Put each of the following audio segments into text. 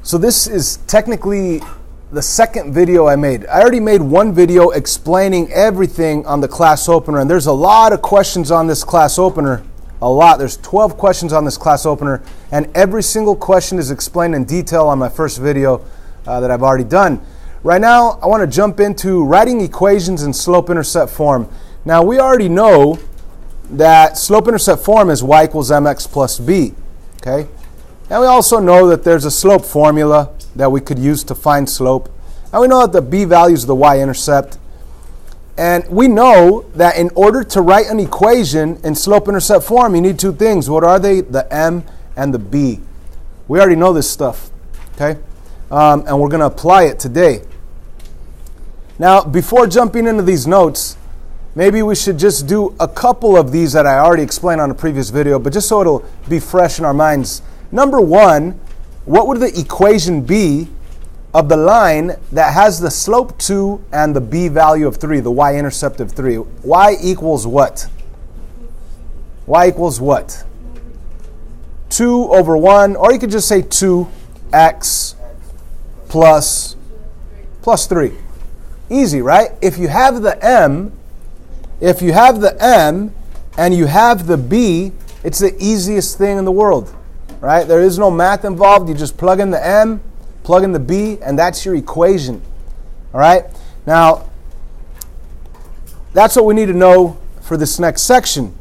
So this is technically the second video I made. I already made one video explaining everything on the class opener, and there's a lot of questions on this class opener. A lot. There's 12 questions on this class opener, and every single question is explained in detail on my first video that I've already done. Right now, I want to jump into writing equations in slope-intercept form. Now, we already know that slope-intercept form is y equals mx plus b, okay? And we also know that there's a slope formula that we could use to find slope. And we know that the b value is the y-intercept. And we know that in order to write an equation in slope-intercept form, you need two things. What are they? The m and the b. We already know this stuff, okay? And we're going to apply it today. Now, before jumping into these notes, maybe we should just do a couple of these that I already explained on a previous video, but just so it'll be fresh in our minds. Number one, what would the equation be of the line that has the slope 2 and the b value of 3, the y-intercept of 3? Y equals what? Y equals what? 2 over 1, or you could just say 2x plus 3. Easy, right? If you have the m and you have the b, it's the easiest thing in the world, right? There is no math involved. You just plug in the m, plug in the b, and that's your equation. All right? Now, that's what we need to know for this next section.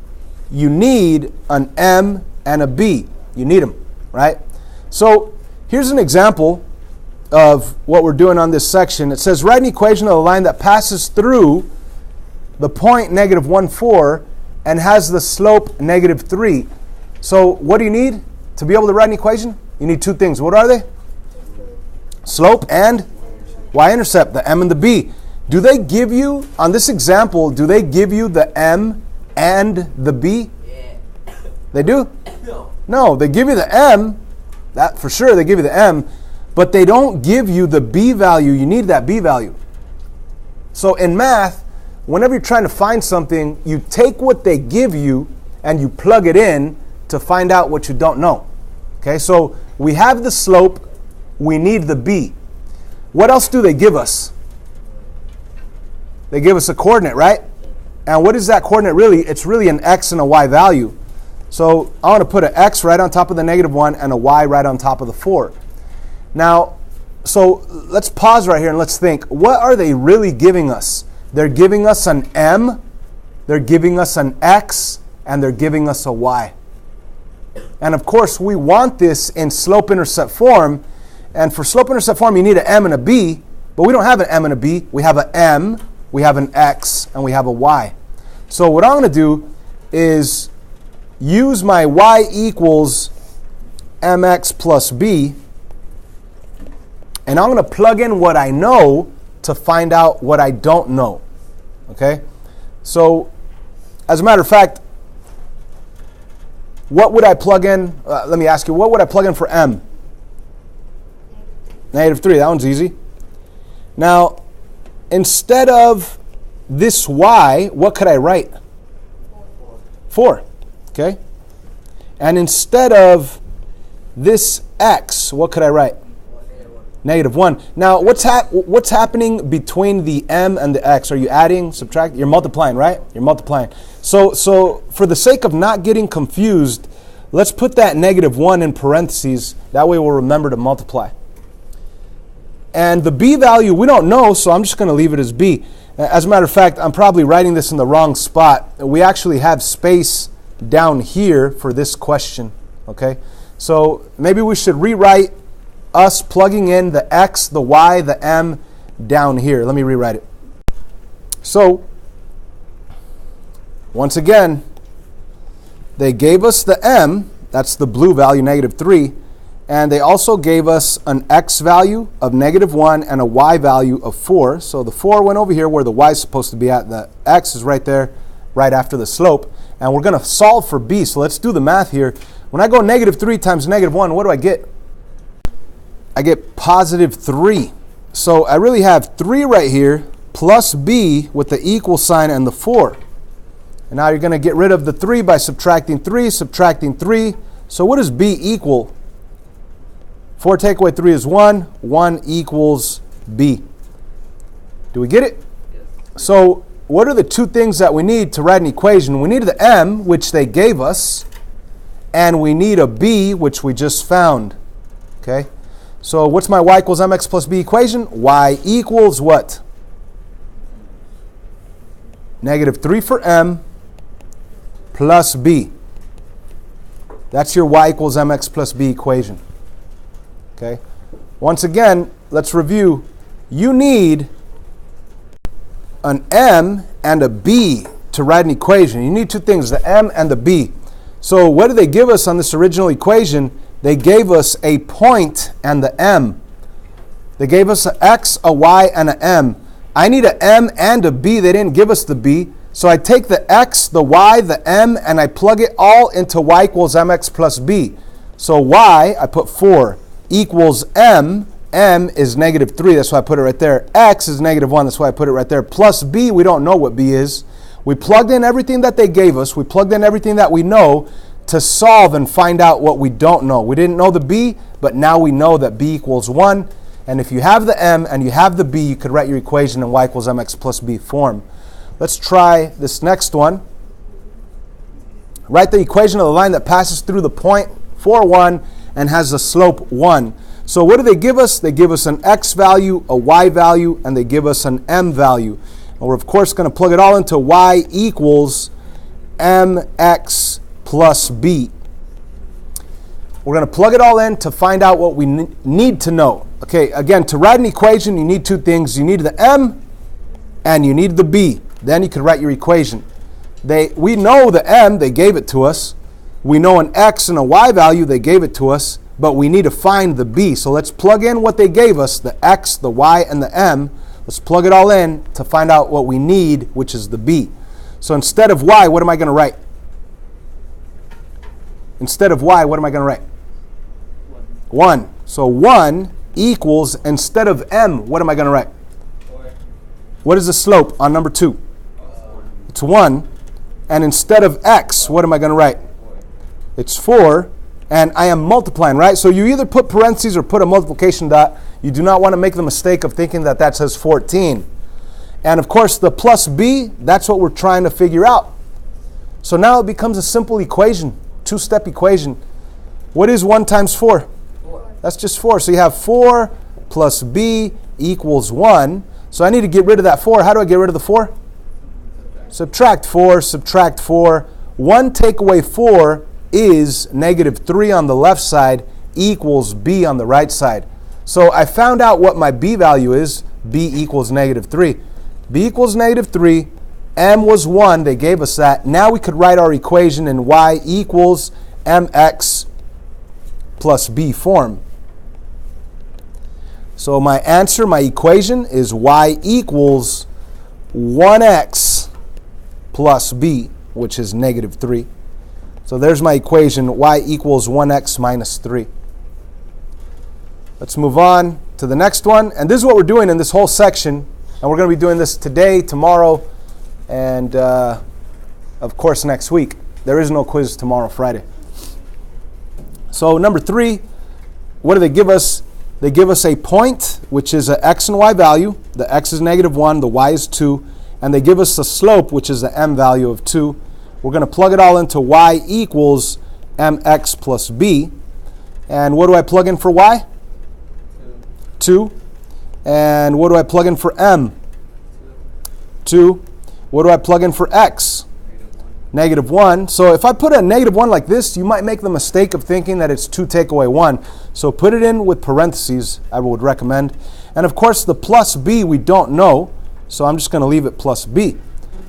You need an m and a b. You need them, right? So, here's an example of what we're doing on this section. It says, write an equation of a line that passes through the point negative 1, 4 and has the slope negative 3. So, what do you need to be able to write an equation? You need two things. What are they? Slope and y-intercept, the m and the b. Do they give you, on this example, do they give you the m and the b? Yeah. They do? No, they give you the m, that for sure they give you the m, but they don't give you the b value. You need that b value. So in math, whenever you're trying to find something, you take what they give you and you plug it in to find out what you don't know. Okay, so we have the slope, we need the b. What else do they give us? They give us a coordinate, right? And what is that coordinate really? It's really an x and a y value. So I want to put an x right on top of the negative 1 and a y right on top of the 4. Now, so let's pause right here and let's think. What are they really giving us? They're giving us an m, they're giving us an x, and they're giving us a y. And of course, we want this in slope-intercept form. And for slope-intercept form, you need an m and a b, but we don't have an m and a b. We have an m, we have an x, and we have a y. So what I'm going to do is use my y equals mx plus b, and I'm going to plug in what I know to find out what I don't know. Okay? So, as a matter of fact, what would I plug in? Let me ask you, what would I plug in for m? Negative 3. That one's easy. Now, instead of this y, what could I write? 4. Okay? And instead of this x, what could I write? Negative 1. Now, what's happening between the m and the x? Are you adding, subtracting? You're multiplying, right? You're multiplying. So for the sake of not getting confused, let's put that negative 1 in parentheses. That way we'll remember to multiply. And the b value, we don't know, so I'm just going to leave it as b. As a matter of fact, I'm probably writing this in the wrong spot. We actually have space down here for this question. Okay? So maybe we should rewrite us plugging in the x, the y, the m down here. Let me rewrite it. So, once again, they gave us the m, that's the blue value, negative 3, and they also gave us an x value of negative 1 and a y value of 4. So the 4 went over here where the y is supposed to be at. The x is right there, right after the slope. And we're going to solve for b, so let's do the math here. When I go negative 3 times negative 1, what do I get? I get positive 3. So I really have 3 right here plus b with the equal sign and the 4. And now you're going to get rid of the 3 by subtracting 3. So what does b equal? 4 take away 3 is 1. 1 equals b. Do we get it? Yes. So what are the two things that we need to write an equation? We need the m, which they gave us, and we need a b, which we just found. Okay? So what's my y equals mx plus b equation? Y equals what? -3 for m plus b. That's your y equals mx plus b equation. Okay? Once again, let's review. You need an m and a b to write an equation. You need two things, the m and the b. So what did they give us on this original equation? They gave us a point and the m. They gave us an x, a y, and an m. I need an m and a b. They didn't give us the b. So I take the x, the y, the m, and I plug it all into y equals mx plus b. So y, I put 4, equals m. M is -3, that's why I put it right there. X is -1, that's why I put it right there. Plus b, we don't know what b is. We plugged in everything that they gave us. We plugged in everything that we know to solve and find out what we don't know. We didn't know the b, but now we know that b equals 1. And if you have the m and you have the b, you could write your equation in y equals mx plus b form. Let's try this next one. Write the equation of the line that passes through the point 4, 1 and has the slope 1. So what do they give us? They give us an x value, a y value, and they give us an m value. And we're of course going to plug it all into y equals mx plus b. We're going to plug it all in to find out what we need to know. Okay, again, to write an equation, you need two things. You need the m and you need the b. Then you can write your equation. We know the m, they gave it to us. We know an x and a y value, they gave it to us. But we need to find the b. So let's plug in what they gave us, the x, the y, and the m. Let's plug it all in to find out what we need, which is the b. So instead of y, what am I going to write? Instead of y, what am I going to write? 1. So 1 equals, instead of m, what am I going to write? 4. What is the slope on number 2? It's 1. And instead of x, what am I going to write? 4. It's 4. And I am multiplying, right? So you either put parentheses or put a multiplication dot. You do not want to make the mistake of thinking that that says 14. And of course, the plus b, that's what we're trying to figure out. So now it becomes a simple equation, two-step equation. What is 1 times 4? 4. That's just 4. So you have 4 plus b equals 1. So I need to get rid of that 4. How do I get rid of the 4? Subtract 4, subtract 4. 1 take away 4 is -3 on the left side equals b on the right side. So I found out what my b value is. B equals -3. B equals -3. M was 1. They gave us that. Now we could write our equation in y equals mx plus b form. So my answer, my equation is y equals 1x plus b, which is -3. So there's my equation, y equals 1x minus 3. Let's move on to the next one. And this is what we're doing in this whole section. And we're going to be doing this today, tomorrow, and of course next week. There is no quiz tomorrow, Friday. So number 3, what do they give us? They give us a point, which is an x and y value. The x is -1, the y is 2. And they give us a slope, which is the m value of 2. We're going to plug it all into y equals mx plus b. And what do I plug in for y? 2. And what do I plug in for m? 2. What do I plug in for x? -1. So if I put a -1 like this, you might make the mistake of thinking that it's 2 take away 1. So put it in with parentheses, I would recommend. And of course the plus b we don't know, so I'm just going to leave it plus b.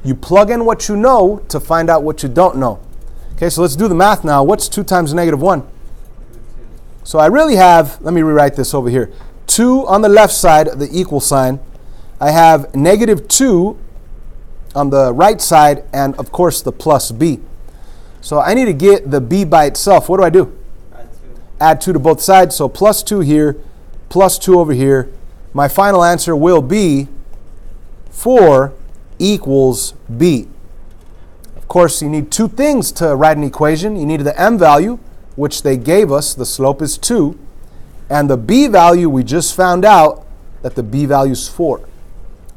You plug in what you know to find out what you don't know. Okay, so let's do the math now. What's 2 times -1? So I really have, let me rewrite this over here. 2 on the left side, the equal sign. I have -2 on the right side, and of course the plus b. So I need to get the b by itself. What do I do? Add 2 to both sides. So plus 2 here, plus 2 over here. My final answer will be 4 equals b. Of course, you need two things to write an equation. You need the m value, which they gave us. The slope is 2. And the b value, we just found out that the b value is 4.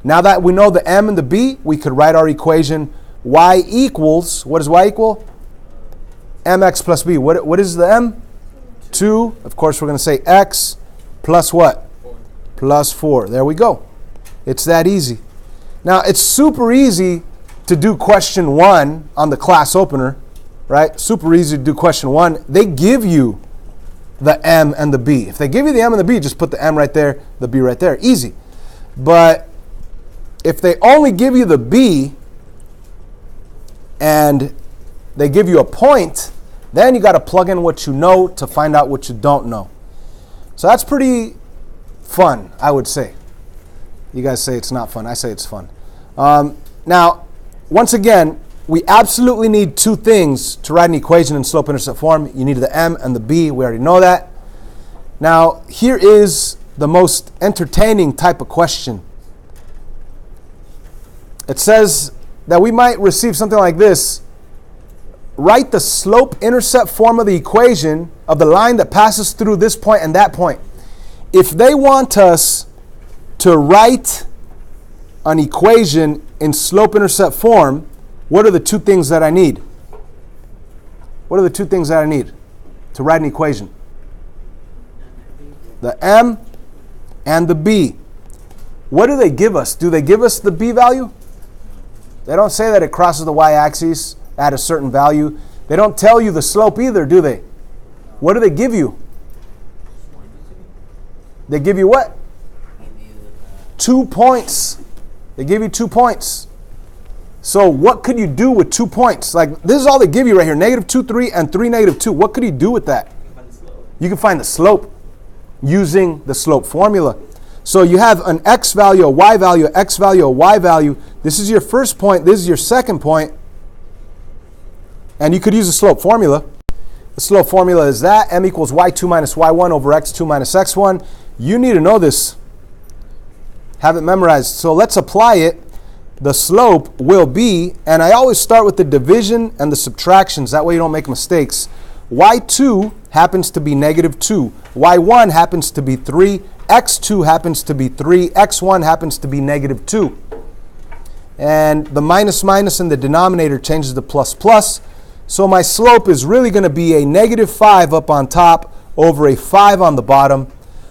Now that we know the m and the b, we could write our equation y equals, what does y equal? mx plus b. What is the m? 2. Of course, we're going to say x plus what? 4. Plus 4. There we go. It's that easy. Now, it's super easy to do question 1 on the class opener, right? Super easy to do question 1. They give you the m and the b. If they give you the m and the b, just put the m right there, the b right there. Easy. But if they only give you the b and they give you a point, then you got to plug in what you know to find out what you don't know. So that's pretty fun, I would say. You guys say it's not fun. I say it's fun. Now, once again, we absolutely need 2 things to write an equation in slope-intercept form. You need the m and the b. We already know that. Now, here is the most entertaining type of question. It says that we might receive something like this. Write the slope-intercept form of the equation of the line that passes through this point and that point. If they want us to write an equation in slope-intercept form, what are the 2 things that I need? What are the 2 things that I need to write an equation? The m and the b. What do they give us? Do they give us the b value? They don't say that it crosses the y-axis at a certain value. They don't tell you the slope either, do they? What do they give you? They give you what? 2 points. They give you 2 points. So what could you do with 2 points? Like, this is all they give you right here. -2, 3, and 3, -2. What could you do with that? You can find the slope using the slope formula. So you have an x value, a y value, x value, a y value. This is your first point. This is your second point. And you could use the slope formula. The slope formula is that m equals y2 minus y1 over x2 minus x1. You need to know this. Have it memorized. So let's apply it. The slope will be, and I always start with the division and the subtractions. That way you don't make mistakes. y2 happens to be -2. y1 happens to be 3. x2 happens to be 3. x1 happens to be -2. And the minus minus in the denominator changes to plus plus. So my slope is really going to be a -5 up on top over a 5 on the bottom.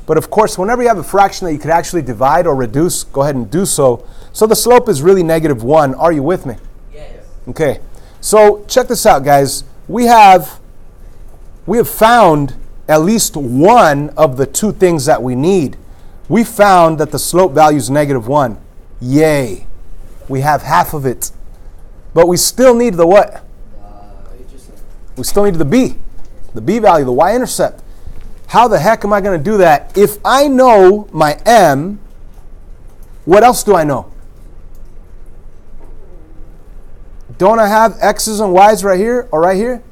But of course, whenever you have a fraction that you could actually divide or reduce, go ahead and do so. So the slope is really -1. Are you with me? Yes. Okay. So check this out, guys. We have found at least one of the 2 things that we need. We found that the slope value is -1. Yay. We have half of it. But we still need the what? We still need the b value, the y-intercept. How the heck am I going to do that? If I know my m, what else do I know? Don't I have x's and y's right here or right here?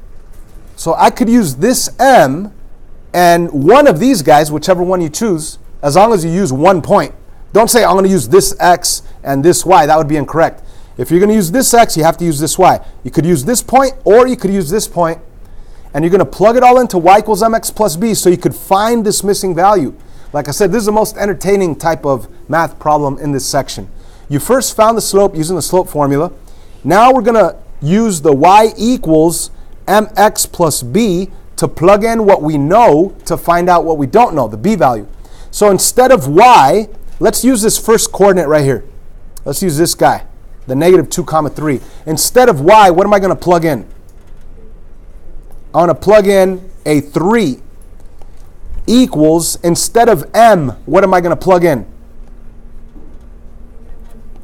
So I could use this m and one of these guys, whichever one you choose, as long as you use 1 point. Don't say I'm going to use this x and this y. That would be incorrect. If you're going to use this x, you have to use this y. You could use this point or you could use this point, and you're going to plug it all into y equals mx plus b so you could find this missing value. Like I said, this is the most entertaining type of math problem in this section. You first found the slope using the slope formula. Now we're going to use the y equals mx plus b to plug in what we know to find out what we don't know, the b value. So instead of y, let's use this first coordinate right here. Let's use this guy, the -2, 3. Instead of y, what am I going to plug in? I want to plug in a 3 equals, instead of m, what am I going to plug in?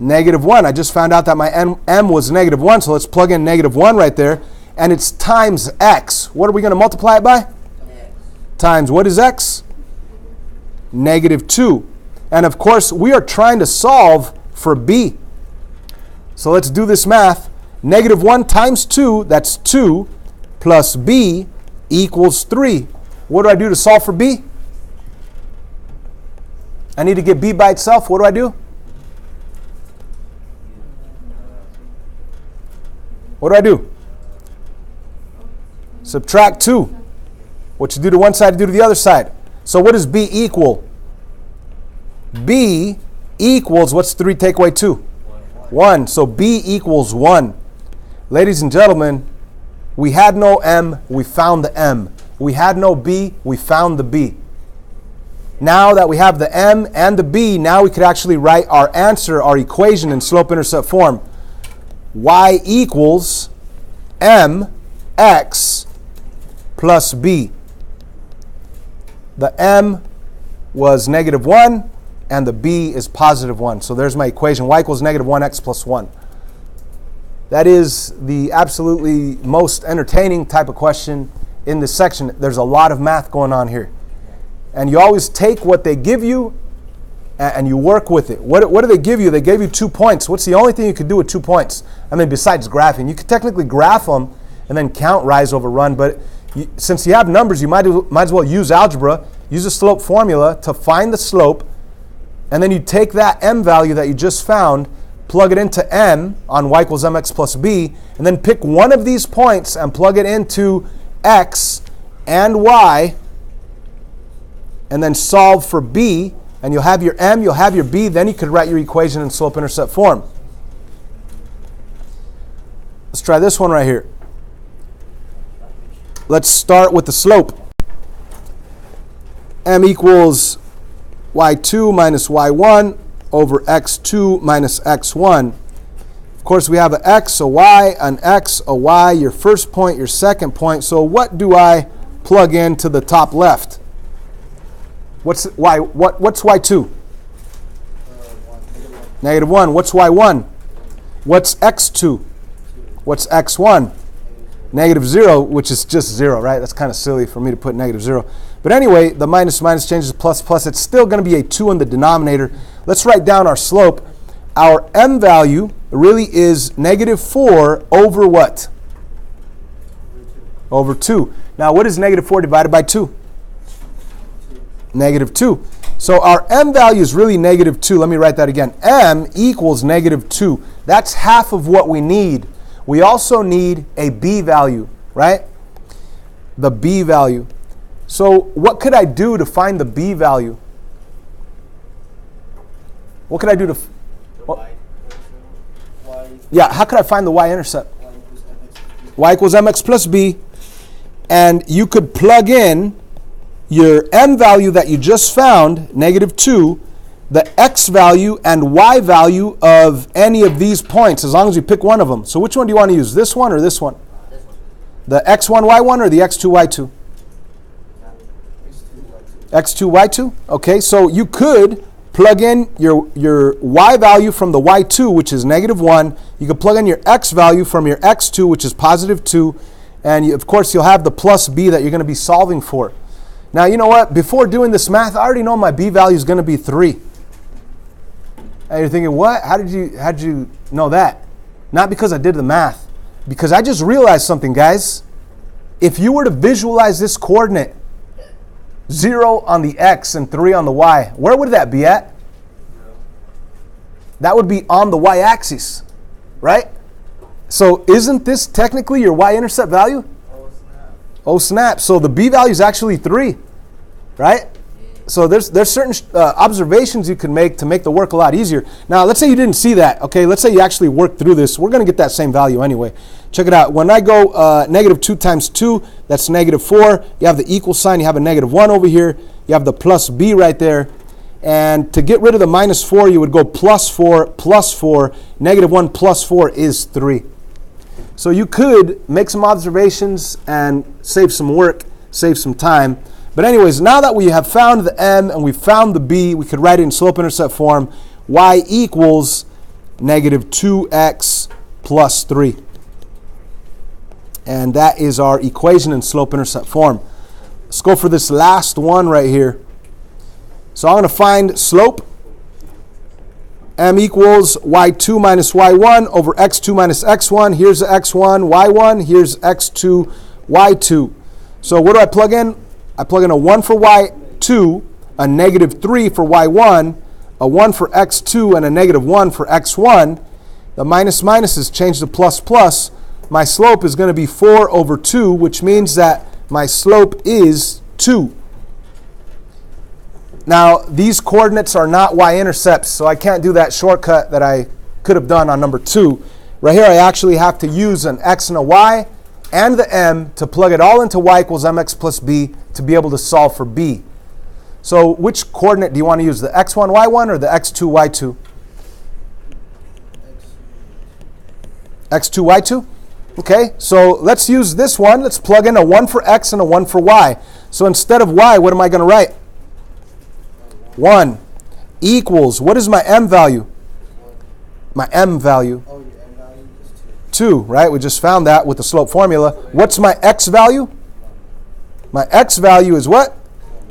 -1. I just found out that my m was -1, so let's plug in -1 right there. And it's times x. What are we going to multiply it by? X. Times, what is x? -2. And of course, we are trying to solve for b. So let's do this math. -1 times 2, that's 2, plus b equals 3. What do I do to solve for b? I need to get b by itself. What do? What do? Subtract 2. What you do to one side, you do to the other side. So what does b equal? B equals, what's 3 take away 2? 1. So b equals 1. Ladies and gentlemen, we had no m, we found the m. We had no b, we found the b. Now that we have the m and the b, now we could actually write our answer, our equation in slope-intercept form. Y equals mx plus b. The m was -1 and the b is +1. So there's my equation. Y equals -1x plus 1. That is the absolutely most entertaining type of question in this section. There's a lot of math going on here. And you always take what they give you and you work with it. What do they give you? They gave you 2 points. What's the only thing you could do with 2 points? I mean, besides graphing. You could technically graph them and then count rise over run, but since you have numbers, you might as well use algebra, use a slope formula to find the slope, and then you take that m value that you just found, plug it into m on y equals mx plus b, and then pick one of these points and plug it into x and y, and then solve for b, and you'll have your m, you'll have your b, then you could write your equation in slope-intercept form. Let's try this one right here. Let's start with the slope. M equals y2 minus y1 over x2 minus x1. Of course, we have an x, a y, an x, a y, your first point, your second point. So what do I plug into the top left? What's y2? -1. What's y1? What's x2? What's x1? -0, which is just 0, right? That's kind of silly for me to put -0. But anyway, the minus changes to plus. It's still going to be a 2 in the denominator. Let's write down our slope. Our m value really is -4 over what? Over 2. Now, what is -4 divided by 2? -2. So our m value is really -2. Let me write that again. M equals -2. That's half of what we need. We also need a b value, right? The b value. So what could I do to find the b value? What could I do to... Yeah, how could I find the y-intercept? Y equals mx plus b. And you could plug in your m value that you just found, -2, the x value and y value of any of these points, as long as you pick one of them. So which one do you want to use, this one or this one? This one. The x1, y1 or the x2, y2? X2, y2? Okay, so you could plug in your y value from the y2, which is -1. You could plug in your x value from your x2, which is +2. And of course, you'll have the plus b that you're going to be solving for. Now, you know what? Before doing this math, I already know my b value is going to be 3. And you're thinking, what? How did you know that? Not because I did the math. Because I just realized something, guys. If you were to visualize this coordinate, 0 on the x and 3 on the y, where would that be at? That would be on the y-axis, right? So isn't this technically your y-intercept value? Oh snap. So the b value is actually 3, right? So there's certain observations you can make to make the work a lot easier. Now, let's say you didn't see that. Okay, let's say you actually worked through this. We're going to get that same value anyway. Check it out. When I go -2 times 2, that's -4. You have the equal sign. You have a -1 over here. You have the plus b right there. And to get rid of the -4, you would go +4, +4. -1 plus 4 is 3. So you could make some observations and save some work, save some time. But anyways, now that we have found the m and we found the b, we could write it in slope-intercept form. Y equals -2x plus 3. And that is our equation in slope-intercept form. Let's go for this last one right here. So I'm going to find slope. M equals y2 minus y1 over x2 minus x1. Here's the x1, y1. Here's x2, y2. So what do I plug in? I plug in a 1 for y2, a -3 for y1, a 1 for x2, and a -1 for x1. The minuses change to plus. My slope is going to be 4 over 2, which means that my slope is 2. Now, these coordinates are not y-intercepts, so I can't do that shortcut that I could have done on number 2. Right here, I actually have to use an x and a y and the m to plug it all into y equals mx plus b to be able to solve for b. So which coordinate do you want to use, the x1, y1, or the x2, y2? x2, y2? Okay, so let's use this one. Let's plug in a 1 for x and a 1 for y. So instead of y, what am I going to write? 1 equals, what is my m value? My m value? 2, right? We just found that with the slope formula. What's my x value? My x value is what?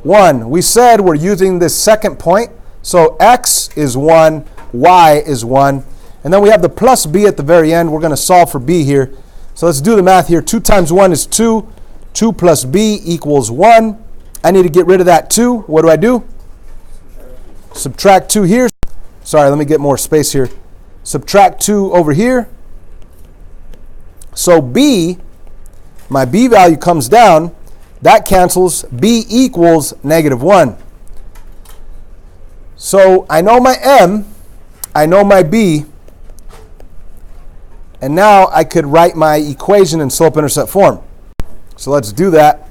1. We said we're using this second point. So x is 1, y is 1. And then we have the plus b at the very end. We're going to solve for b here. So let's do the math here. 2 times 1 is 2. 2 plus b equals 1. I need to get rid of that 2. What do? Subtract 2 here. Sorry, let me get more space here. Subtract 2 over here. So b, my b value comes down. That cancels. b equals -1. So I know my m, I know my b, and now I could write my equation in slope-intercept form. So let's do that.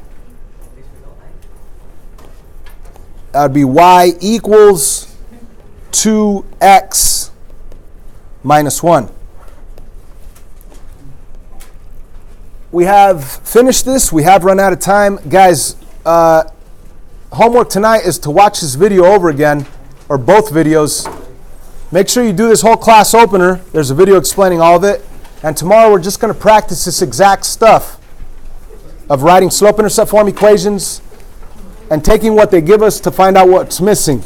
That would be y equals 2x minus 1. We have finished this. We have run out of time. Guys, homework tonight is to watch this video over again, or both videos. Make sure you do this whole class opener. There's a video explaining all of it. And tomorrow we're just going to practice this exact stuff of writing slope-intercept form equations and taking what they give us to find out what's missing.